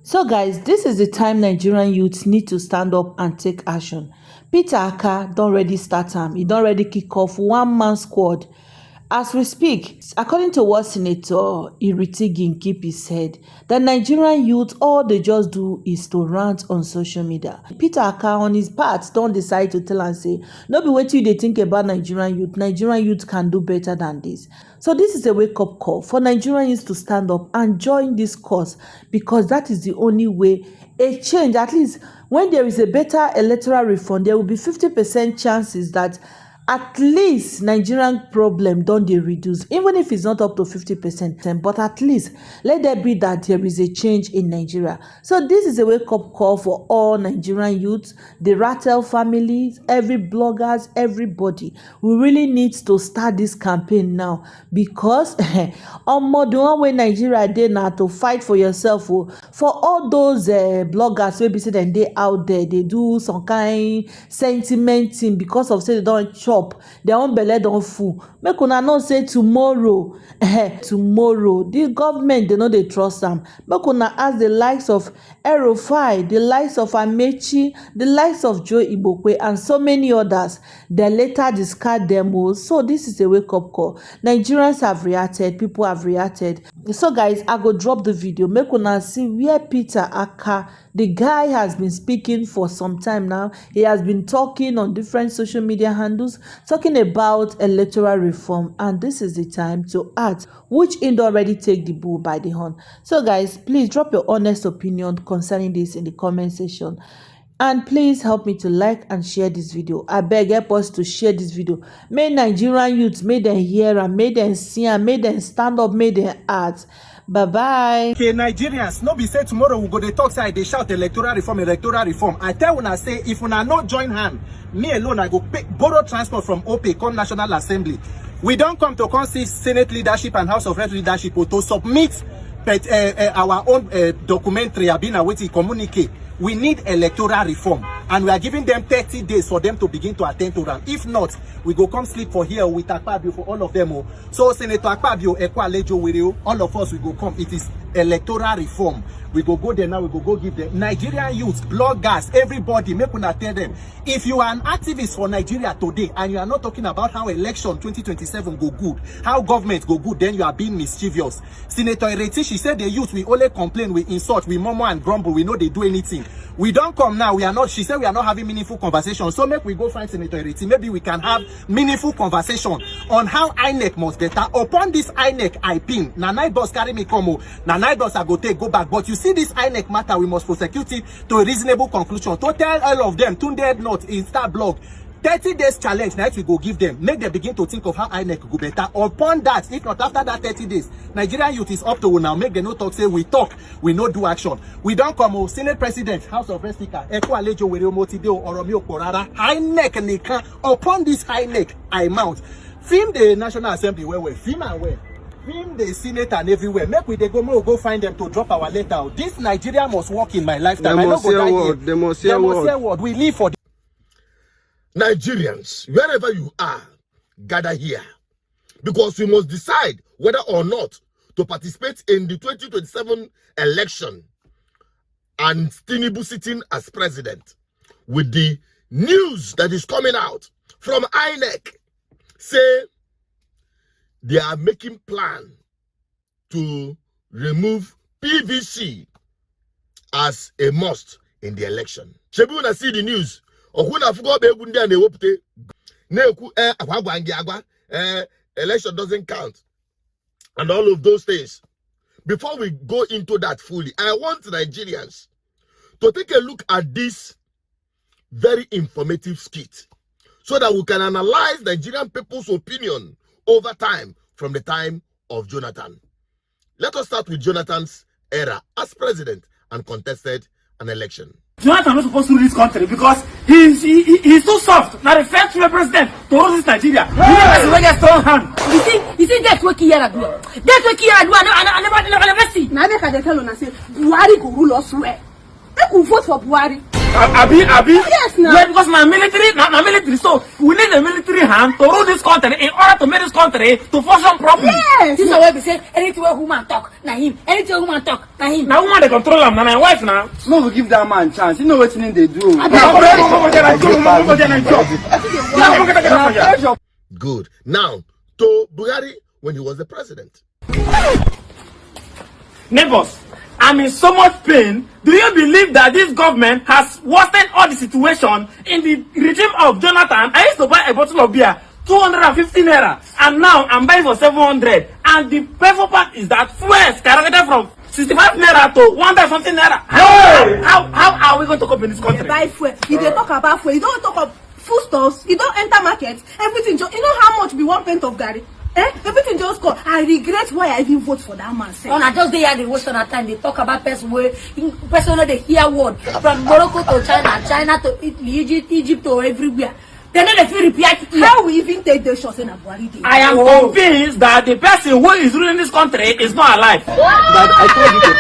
So guys, this is the time Nigerian youths need to stand up and take action. Peter Aka don already start am. He don already kick off one-man squad. As we speak, according to what Senator Ireti Nkipi said, the Nigerian youth, all they just do is to rant on social media. Peter Aka, on his part, don decide to tell and say, no be wetin you dey think about Nigerian youth. Nigerian youth can do better than this. So this is a wake-up call for Nigerian youth to stand up and join this cause, because that is the only way a change, at least when there is a better electoral reform, there will be 50% chances that at least Nigerian problem don dey reduce, even if it's not up to 50%, but at least let there be that there is a change in Nigeria. So this is a wake-up call for all Nigerian youths, the Rattle families, every bloggers, everybody. We really need to start this campaign now, because the one way Nigeria dey na to fight for yourself. For all those bloggers wey be say dem dey out there, they do some kind sentiment thing because of say they don chop, their own belle don full. Make una know say tomorrow the government they no dey trust am. Make una ask the likes of El-Rufai, the likes of Amechi, the likes of Joe Igbokwe, and so many others. They later discard them all. So this is a wake-up call. Nigerians have reacted, people have reacted. So guys, I go drop the video. Make una see where Peter Aka, the guy, has been speaking for some time now. He has been talking on different social media handles, talking about electoral reform, and this is the time to act, which in already take the bull by the horn. So guys, please drop your honest opinion concerning this in the comment section, and please help me to like and share this video. I beg, help us to share this video. May Nigerian youths, may them hear and may them see and may them stand up, may them act. Bye-bye. Okay, Nigerians, no be say tomorrow we go dey talk side, they shout electoral reform. I tell una say, if una not join hand, me alone, I go borrow transport from OPE, come National Assembly. We don't come to see Senate leadership and House of Reps leadership to submit our own documentary, Abina, which communicate. We need electoral reform, and we are giving them 30 days for them to begin to attend to them. If not, we go come sleep for here with Akpabio for all of them. So Senator Akpabio, Ekwa Alejo Wireo, all of us, we go come. It is electoral reform. We go there now, we go give them. Nigerian youths, bloggers, everybody, make una tell them. If you are an activist for Nigeria today, and you are not talking about how election 2027 go good, how government go good, then you are being mischievous. Senator Ireti, she said the youth, we only complain, we insult, we murmur and grumble, we know they do anything. We don't come now, we are not, she said we are not having meaningful conversation. So make we go find Senator Ireti. Maybe we can have meaningful conversation on how INEC must better. Upon this INEC, I pin. Na night boss carry me come. Na night boss I go go back. But you see this INEC matter, we must prosecute it to a reasonable conclusion. To tell all of them, Tunde not in Star Blog, 30 days challenge, now we go give them. Make them begin to think of how INEC go better. Upon that, if not after that 30 days, Nigerian youth is up to now. Make them no talk, say we talk, we no do action. We don't come, Senate President, House of Reps Speaker, Ekwa Alejo Wireo Motideo, Oromio Korara, INEC Nika. Upon this INEC, I mount. Film the National Assembly where film and where. Film the Senate and everywhere. Make we go find them to drop our letter. This Nigeria must work in my lifetime. They must hear word. We live for Nigerians, wherever you are, gather here, because we must decide whether or not to participate in the 2027 election and Tinubu sitting as president. With the news that is coming out from INEC, say they are making plan to remove PVC as a must in the election. Shebuna see the news. Election doesn't count and all of those things. Before we go into that fully, I want Nigerians to take a look at this very informative skit so that we can analyze Nigerian people's opinion over time from the time of Jonathan. Let us start with Jonathan's era as president and contested an election. Jonathan is supposed to rule this country because he's too soft. Now the first president to hold this Nigeria. He has a strong hand. You see that's what Kiara do. That's what Kiara do. I never see. Now they can tell us say Buhari go rule us where. They could vote for Buhari. Abi. Yes, now. Yeah, because my military. So we need a military hand to rule this country in order to make this country to function properly. Yes. This is why we say anything where woman talk, na him. Anything woman talk, na him. Now woman they control him, now my wife now. No, we give that man chance. You know what they do. Good. Now, to Buhari when he was the president. Neighbors, I'm in so much pain. Do you believe that this government has worsened all the situation in the regime of Jonathan? I used to buy a bottle of beer, 250 naira, and now I'm buying for 700. And the painful part is that fuel skyrocketed from 65 naira to 100 something naira. How are we going to cope in this country? Buy fuel. If they talk about fuel, you don't talk about foodstuffs, you don't enter market, everything just, you know how much be one pint of garri? Everything just go. I regret why I even vote for that man. On a just they had the waste on a time. They talk about person where they hear word from Morocco to China, China to Italy, Egypt to everywhere. They know they feel repeat. How we even take the shots in a Buhari day? I am convinced that the person who is ruling this country is not alive. But I told you,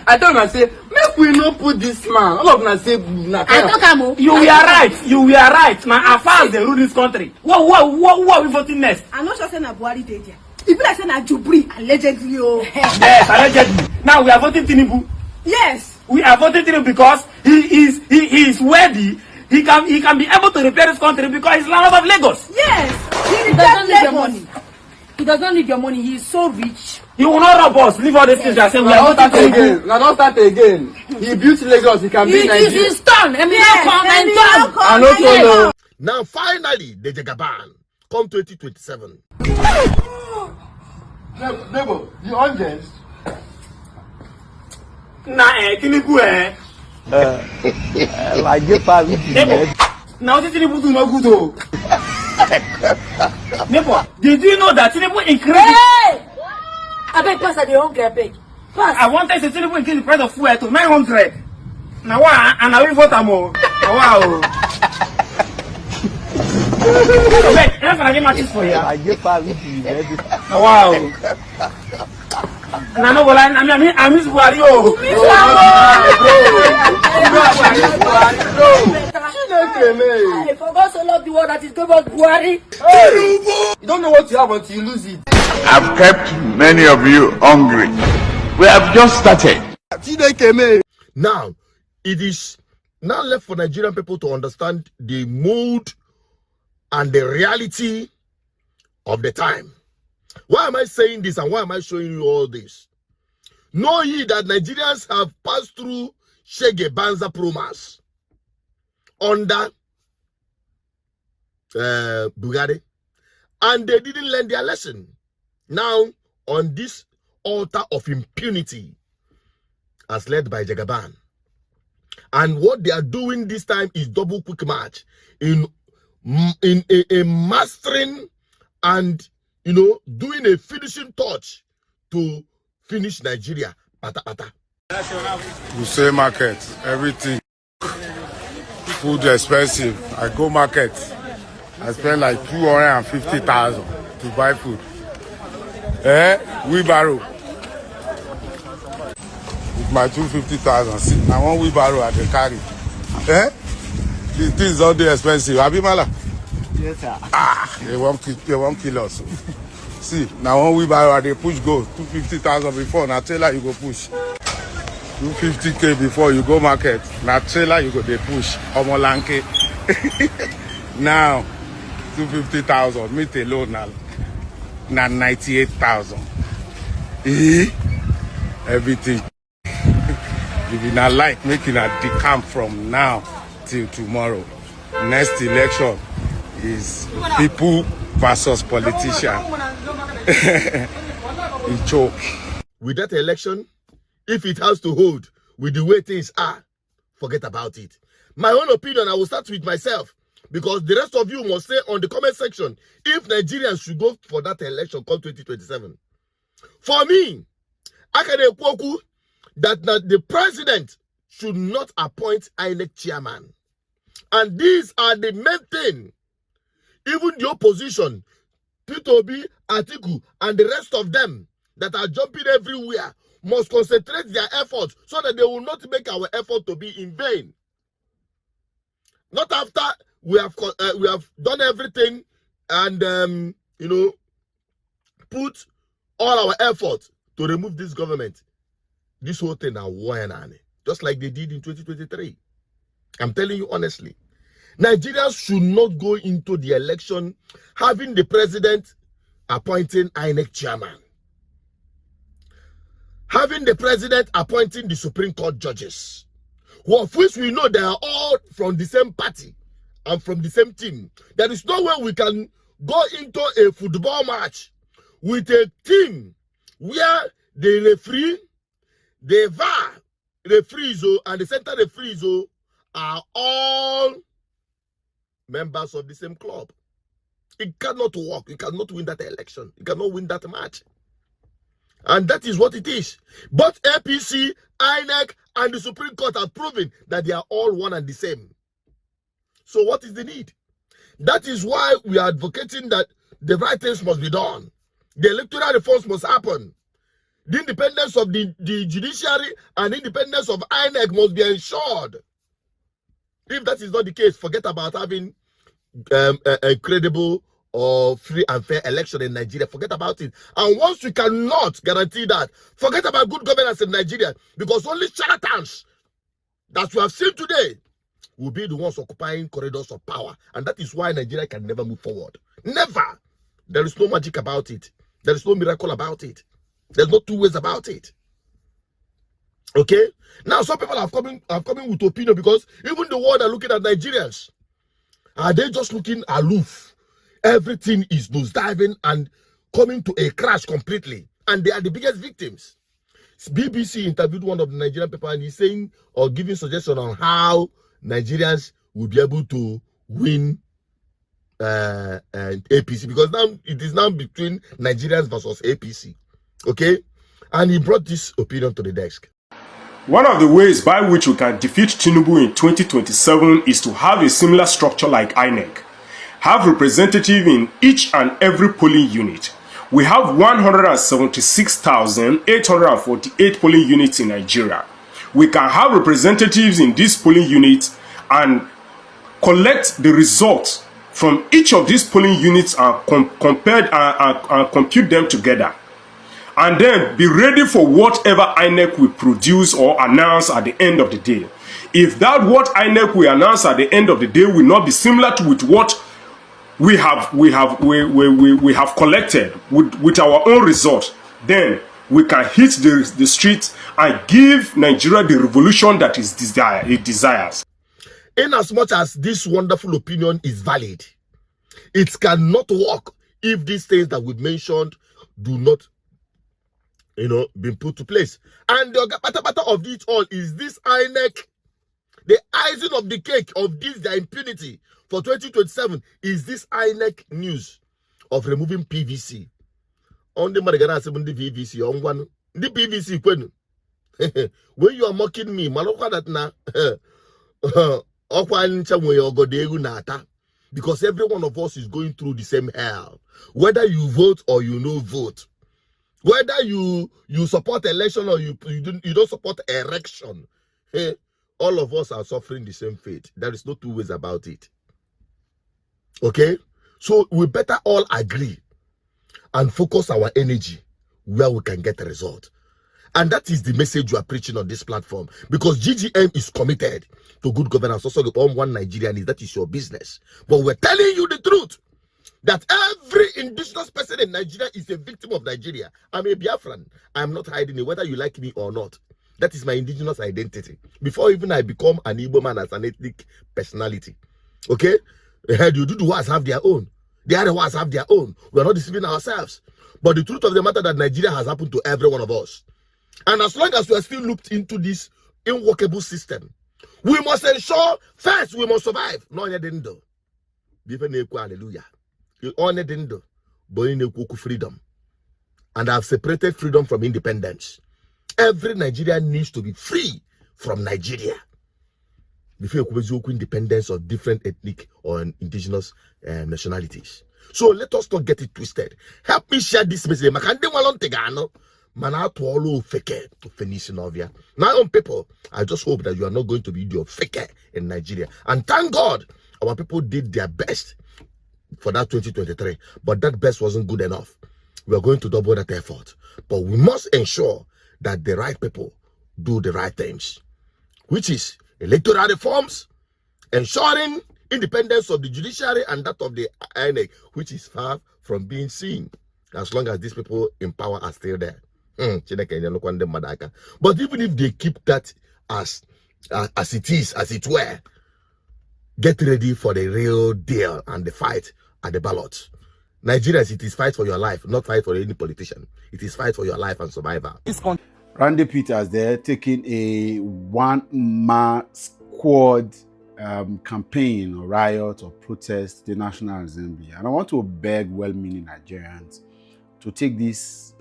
I told him, I say, make we not put this man. All of them say, I talk amo. You were right. Now, as far as they rule this country, what are we voting next? I'm not sure saying a Buhari day there. If like saying a Jubri, allegedly, oh. Yes, allegedly. Now we are voting Tinubu. Yes. We are voting Tinubu because he is worthy. He can be able to repair this country because he's landlord of Lagos. Yes. He does not need your money. He does not need your money. He is so rich. He will not rob us. Leave all these things and say we are voting Tinubu. Now don't start again. He built Lagos. He can be Nigeria. He's done. Now, finally, the Jagaban come 2027. Neighbor, you honest? Tinubu Now this Tinubu do no good though. Neighbor, did you know that Tinubu increased? Hey! I beg pass at the hungry, I beg. Pass. I wanted to Tinubu increase the price of fuel to 900. Now what? And I will vote more. Wow. Wait, I'm gonna get matches for you. Wow. I miss Buhari. I forgot to love the one that is going on Buhari. You don't know what you have until you lose it. I've kept many of you hungry. We have just started. Now, it is now left for Nigerian people to understand the mood and the reality of the time. Why am I saying this and why am I showing you all this? Know ye that Nigerians have passed through Shege Banza Promas under Buhari, and they didn't learn their lesson. Now, on this altar of impunity, as led by Jagaban, and what they are doing this time is double quick march in a mastering and doing a finishing touch to finish Nigeria. Pata pata. You say market, everything. Food expensive. I go market. I spend like 250,000 to buy food. Wheelbarrow. With my 250,000. I want wheelbarrow at the carry. These things all day expensive. Abimala. Yes, sir. They won't kill us. See, now one wheelbarrow they push go 250,000 before. Now trailer you go push 250K before you go market. Now trailer you go they push Omolanke. Now 250,000 meet alone now 98,000. Everything. If you not like making a decamp from now till tomorrow. Next election is people versus politician. It choke. With that election, if it has to hold with the way things are, forget about it. My own opinion, I will start with myself, because the rest of you must say on the comment section if Nigerians should go for that election come 2027. For me, I can equal that the president should not appoint INEC chairman. And these are the main thing. Even the opposition, P2B, Atiku, and the rest of them that are jumping everywhere must concentrate their efforts so that they will not make our effort to be in vain. Not after we have done everything and put all our effort to remove this government. This whole thing now, just like they did in 2023. I'm telling you honestly, Nigerians should not go into the election having the president appointing INEC chairman, having the president appointing the Supreme Court judges, of which we know they are all from the same party and from the same team. There is no way we can go into a football match with a team where the referee, the VAR referees, and the center referees are all members of the same club. It cannot work. You cannot win that election. You cannot win that match. And that is what it is. Both APC, INEC, and the Supreme Court have proven that they are all one and the same. So what is the need? That is why we are advocating that the right things must be done. The electoral reforms must happen. The independence of the judiciary and independence of INEC must be ensured. If that is not the case, forget about having a credible or free and fair election in Nigeria. Forget about it. And once you cannot guarantee that, forget about good governance in Nigeria, because only charlatans that we have seen today will be the ones occupying corridors of power. And that is why Nigeria can never move forward. Never. There is no magic about it. There is no miracle about it. There's no two ways about it. Okay? Now, some people have coming with opinion, because even the world are looking at Nigerians. Are they just looking aloof? Everything is nosediving and coming to a crash completely. And they are the biggest victims. BBC interviewed one of the Nigerian people, and he's saying or giving suggestion on how Nigerians will be able to win and APC, because now it is now between Nigerians versus APC. Okay? And he brought this opinion to the desk. One of the ways by which we can defeat Tinubu in 2027 is to have a similar structure like INEC. Have representative in each and every polling unit. We have 176,848 polling units in Nigeria. We can have representatives in these polling units and collect the results from each of these polling units and compute them together. And then be ready for whatever INEC will produce or announce at the end of the day. If that what INEC will announce at the end of the day will not be similar to with what we have collected with our own result, then we can hit the streets and give Nigeria the revolution that it desires. In as much as this wonderful opinion is valid, it cannot work if these things that we've mentioned do not been put to place. And the matter of it all is this INEC, the icing of the cake of this, the impunity for 2027 is this INEC news of removing PVC. On the Marigana 70 PVC on one, the PVC when you are mocking me, Maloka that na because every one of us is going through the same hell, whether you vote or you no vote. Whether you support election or you don't support erection, hey, all of us are suffering the same fate. There is no two ways about it. Okay? So we better all agree and focus our energy where we can get a result. And that is the message you are preaching on this platform. Because GGM is committed to good governance. Also, one Nigerian, that is your business. But we're telling you the truth. That every indigenous person in Nigeria is a victim of Nigeria. I'm a Biafran. I'm not hiding it, whether you like me or not. That is my indigenous identity. Before even I become an Igbo man as an ethnic personality. Okay? The Duduwas have their own. The Arewas have their own. We are not deceiving ourselves. But the truth of the matter that Nigeria has happened to every one of us. And as long as we are still looped into this unworkable system, we must ensure, first, we must survive. No, you didn't do. Hallelujah. You only didn't do, but you freedom. And I've separated freedom from independence. Every Nigerian needs to be free from Nigeria. Before you independence of different ethnic or indigenous nationalities. So let us not get it twisted. Help me share this message. Mana to all fake to finish Novia. My own people, I just hope that you are not going to be your fake in Nigeria. And thank God our people did their best for that 2023. But that best wasn't good enough. We are going to double that effort. But we must ensure that the right people do the right things, which is electoral reforms, ensuring independence of the judiciary and that of the INEC, which is far from being seen as long as these people in power are still there. But even if they keep that as it is, as it were, get ready for the real deal and the fight at the ballot. Nigerians, it is fight for your life, not fight for any politician. It is fight for your life and survival. Randy Peters there taking a one-man squad campaign or riot or protest to the National Assembly. And I want to beg well-meaning Nigerians to take this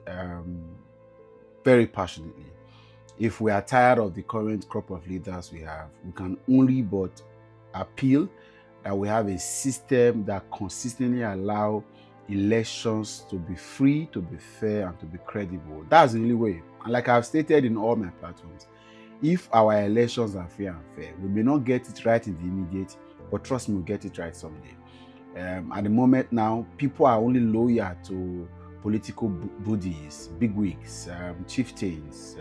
very passionately. If we are tired of the current crop of leaders we have, we can only but appeal that we have a system that consistently allow elections to be free, to be fair, and to be credible. That's the only way. And like I've stated in all my platforms, if our elections are fair and fair, we may not get it right in the immediate, but trust me, we'll get it right someday. At the moment now, people are only loyal to political bodies, bigwigs, chieftains,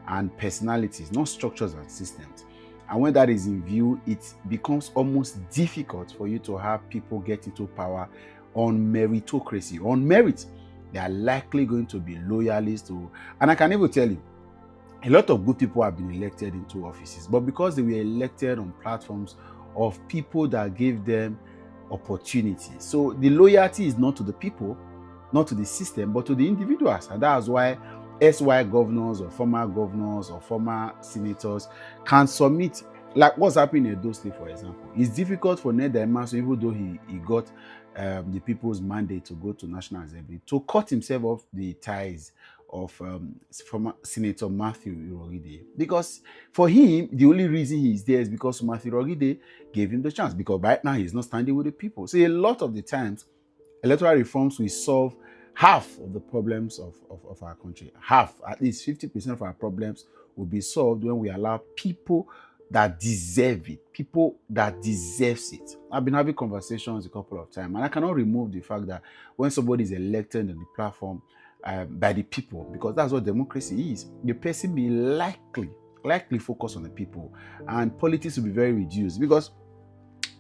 and personalities, not structures and systems. And when that is in view, it becomes almost difficult for you to have people get into power on meritocracy, on merit. They are likely going to be loyalists to, and I can even tell you, a lot of good people have been elected into offices, but because they were elected on platforms of people that gave them opportunity. So the loyalty is not to the people, not to the system, but to the individuals. And that's why SY governors or former senators can submit, like what's happening in Edo State, for example. It's difficult for Ned Emerson, even though he got the people's mandate to go to National Assembly, to cut himself off the ties of former Senator Matthew Urhoghide. Because for him, the only reason he is there is because Matthew Urhoghide gave him the chance, because right now he's not standing with the people. So a lot of the times, electoral reforms will solve half of the problems of our country. Half, at least 50% of our problems will be solved when we allow people that deserve it, people that deserves it. I've been having conversations a couple of times, and I cannot remove the fact that when somebody is elected on the platform by the people, because that's what democracy is, the person may likely focus on the people, and politics will be very reduced, because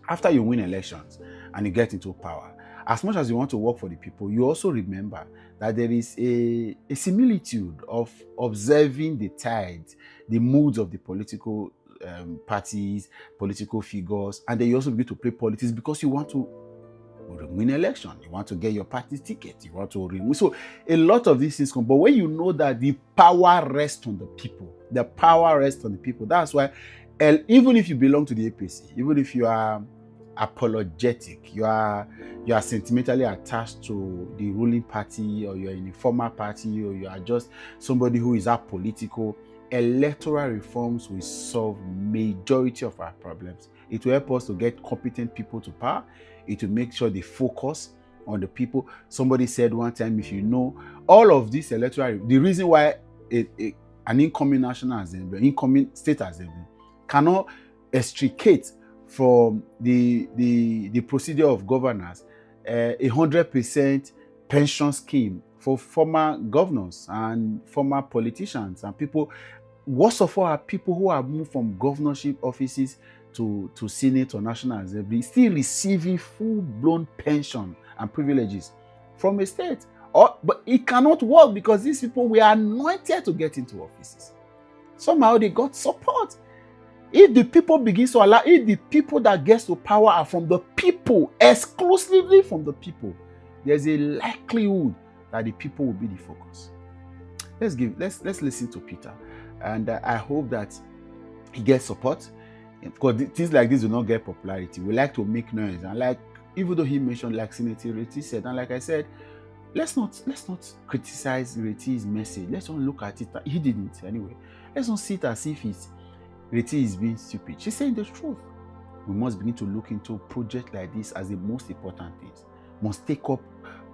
after you win elections and you get into power, as much as you want to work for the people, you also remember that there is a similitude of observing the tides, the moods of the political parties, political figures, and then you also begin to play politics because you want to win election, you want to get your party ticket, you want to win. So a lot of these things come, but when you know that the power rests on the people, that's why even if you belong to the APC, even if you are apologetic, you are sentimentally attached to the ruling party, or you're in a former party, or you are just somebody who is apolitical, electoral reforms will solve majority of our problems. It will help us to get competent people to power. It will make sure they focus on the people. Somebody said one time, if you know all of this electoral, the reason why an incoming National Assembly, incoming State Assembly cannot extricate from the procedure of governors 100% pension scheme for former governors and former politicians and people. Worst of all are people who have moved from governorship offices to Senate or National Assembly, still receiving full-blown pension and privileges from a state. But it cannot work because these people were anointed to get into offices. Somehow they got support. If the people begin to allow, if the people that get to power are from the people, exclusively from the people, there's a likelihood that the people will be the focus. Let's listen to Peter, and I hope that he gets support, because things like this will not get popularity. We like to make noise, and like, even though he mentioned, like Senator Reti said, and like I said, let's not criticize Reti's message. Let's not look at it. He didn't anyway. Let's not see it as if Reti is being stupid. She's saying the truth. We must begin to look into projects like this as the most important things. We must take up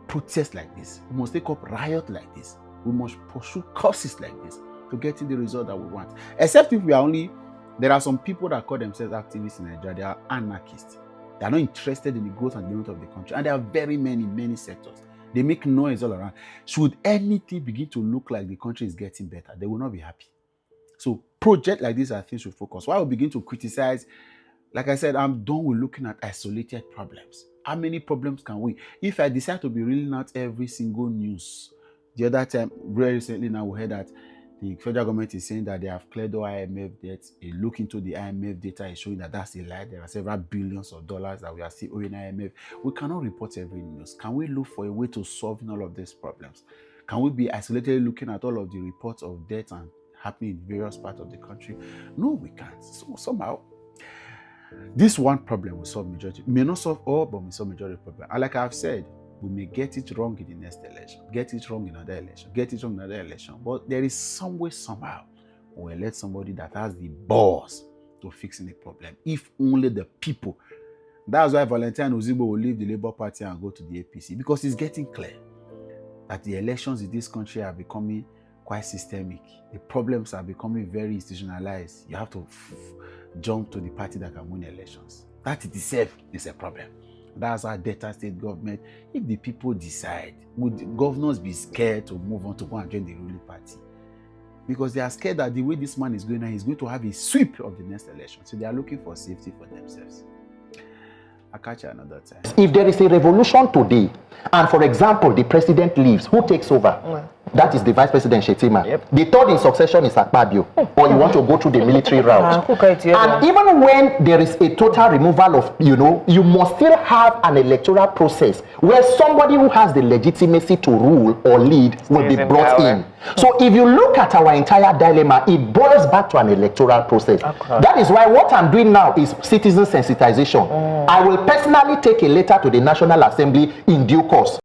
protests like this. We must take up riot like this. We must pursue courses like this to get the result that we want. Except if we are only, there are some people that call themselves activists in Nigeria. They are anarchists. They are not interested in the growth and development of the country. And there are very many sectors. They make noise all around. Should anything begin to look like the country is getting better, they will not be happy. So projects like this are things we focus. Why we begin to criticize, like I said, I'm done with looking at isolated problems. How many problems can we? If I decide to be reading out every single news, the other time, very recently now we heard that the federal government is saying that they have cleared all IMF debts. A look into the IMF data is showing that that's a lie. There are several billions of dollars that we are still owing IMF. We cannot report every news. Can we look for a way to solve all of these problems? Can we be isolated looking at all of the reports of debt and happening in various parts of the country? No, we can't. So somehow, this one problem will solve majority. May not solve all, but may solve majority problem. And like I've said, we may get it wrong in the next election, get it wrong in another election, get it wrong in another election. But there is some way, somehow, we'll elect somebody that has the balls to fixing the problem. If only the people. That's why Valentine Ozigbo will leave the Labour Party and go to the APC, because it's getting clear that the elections in this country are becoming quite systemic. The problems are becoming very institutionalized. You have to jump to the party that can win elections. That itself is a problem. That's our Delta State government. If the people decide, would the governors be scared to move on to go and join the ruling party? Because they are scared that the way this man is going on, he's going to have a sweep of the next election. So they are looking for safety for themselves. I'll catch you another time. If there is a revolution today, and for example, the president leaves, who takes over? That is the Vice President Shetima. The third in succession is Akpabio, or you want to go through the military route. And even when there is a total removal of, you must still have an electoral process where somebody who has the legitimacy to rule or lead will be brought in. So if you look at our entire dilemma, it boils back to an electoral process. That is why what I'm doing now is citizen sensitization. I will personally take a letter to the National Assembly in due course.